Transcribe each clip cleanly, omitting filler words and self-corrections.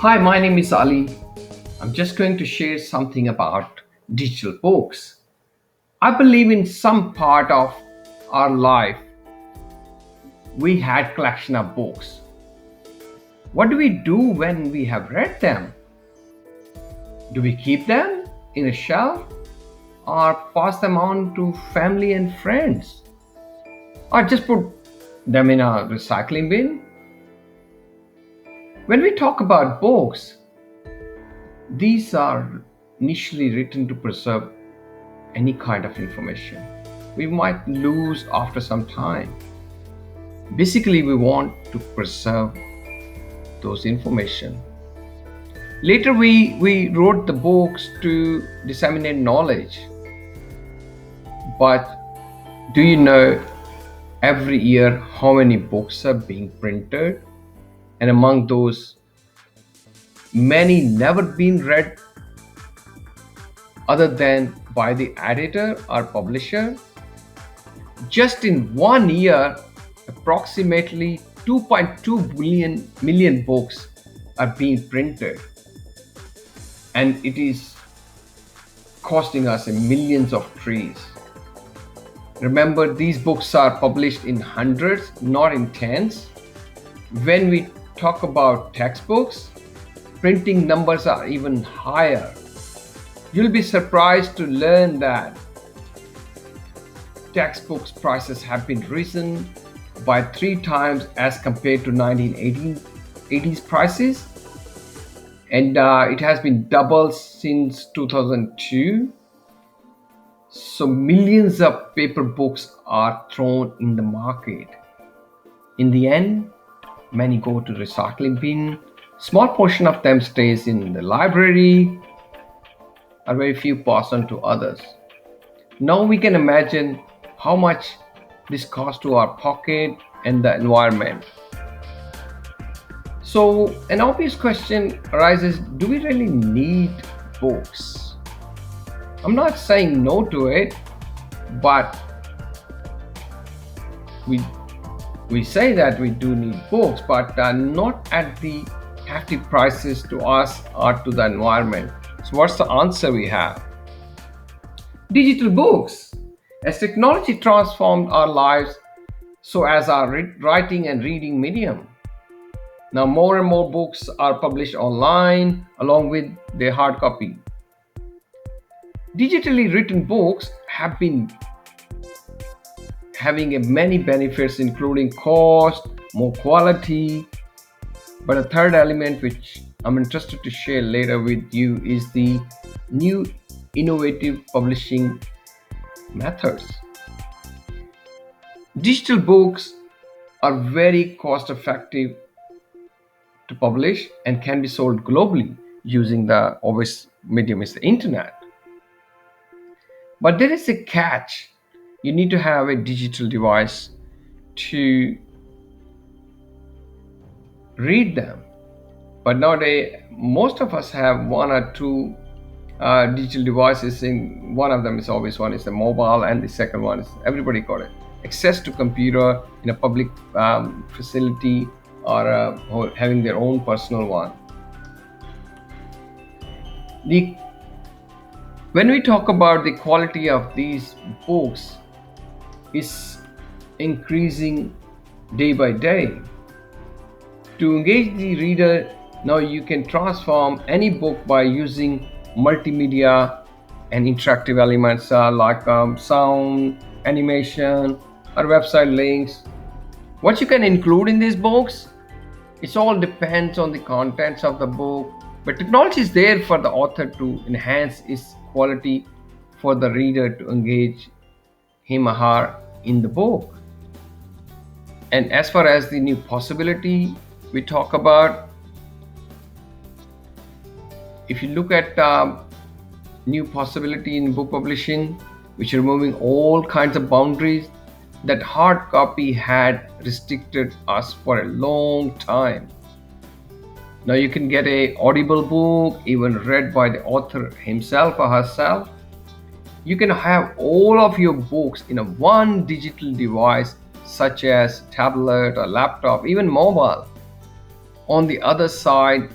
Hi, my name is Ali. I'm just going to share something about digital books. I believe in some part of our life we had collection of books. What do we do when we have read them? Do we keep them in a shelf or pass them on to family and friends or just put them in a recycling bin? When we talk about books, these are initially written to preserve any kind of information we might lose after some time. Basically, we want to preserve those information. Later, we wrote the books to disseminate knowledge. But do you know every year how many books are being printed? And among those, many never been read other than by the editor or publisher. Just in 1 year, approximately 2.2 million books are being printed, and it is costing us millions of trees. Remember, these books are published in hundreds, not in tens. When we talk about textbooks, printing numbers are even higher. You'll be surprised to learn that textbooks prices have been risen by 3 times as compared to 1980s prices, and it has been doubled since 2002. So millions of paper books are thrown in the market. In the end, many go to recycling bin. Small portion of them stays in the library, or very few pass on to others. Now we can imagine how much this costs to our pocket and the environment. So, an obvious question arises, do we really need books? I'm not saying no to it, but we, we say that we do need books, but not at the hefty prices to us or to the environment. So, what's the answer we have? Digital books. As technology transformed our lives, so as our writing and reading medium. Now, more and more books are published online along with their hard copy. Digitally written books have been having many benefits, including cost, more quality. But a third element, which I'm interested to share later with you, is the new innovative publishing methods. Digital books are very cost effective to publish and can be sold globally using the obvious medium is the internet. But there is a catch. You need to have a digital device to read them. But nowadays, most of us have one or two digital devices. In one of them is always one is the mobile, and the second one is everybody got it access to computer in a public facility or having their own personal one. The when we talk about the quality of these books is increasing day by day. To engage the reader, now you can transform any book by using multimedia and interactive elements like sound, animation, or website links. What you can include in these books, it all depends on the contents of the book, but technology is there for the author to enhance its quality for the reader to engage him or her in the book. And as far as the new possibility we talk about, if you look at new possibility in book publishing, which are removing all kinds of boundaries that hard copy had restricted us for a long time. Now you can get a audible book, even read by the author himself or herself. You can have all of your books in a one digital device, such as tablet or laptop, even mobile. On the other side,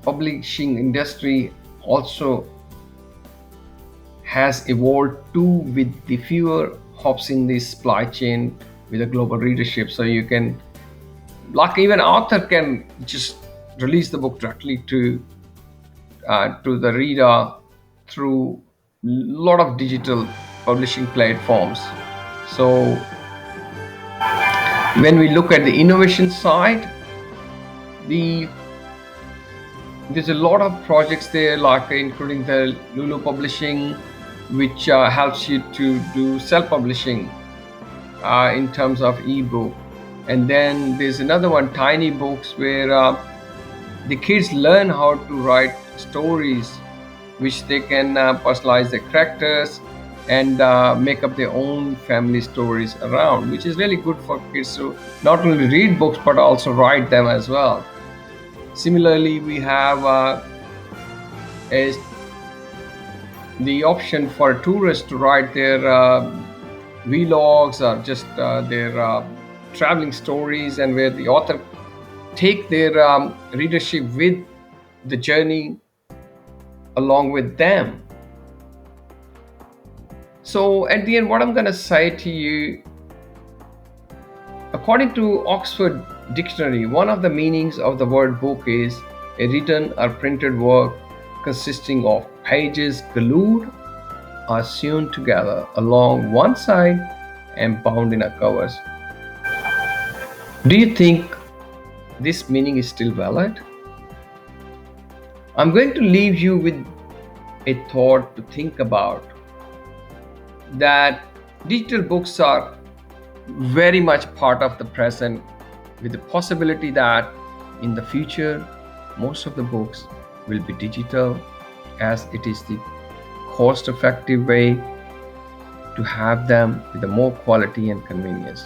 publishing industry also has evolved too, with the fewer hops in the supply chain with a global readership. So you can, like, even author can just release the book directly to the reader through a lot of digital publishing platforms. So when we look at the innovation side, the there's a lot of projects there, like including the Lulu Publishing, which helps you to do self-publishing in terms of ebook. And then there's another one, Tiny Books, where the kids learn how to write stories, which they can personalize their characters and make up their own family stories around, which is really good for kids to not only read books but also write them as well. Similarly, we have a, the option for tourists to write their vlogs or just their traveling stories, and where the author take their readership with the journey along with them. So at the end, what I'm going to say to you, according to Oxford Dictionary, one of the meanings of the word book is a written or printed work consisting of pages glued or sewn together along one side and bound in a covers. Do you think this meaning is still valid? I'm going to leave you with a thought to think about, that digital books are very much part of the present, with the possibility that in the future most of the books will be digital, as it is the cost effective way to have them with the more quality and convenience.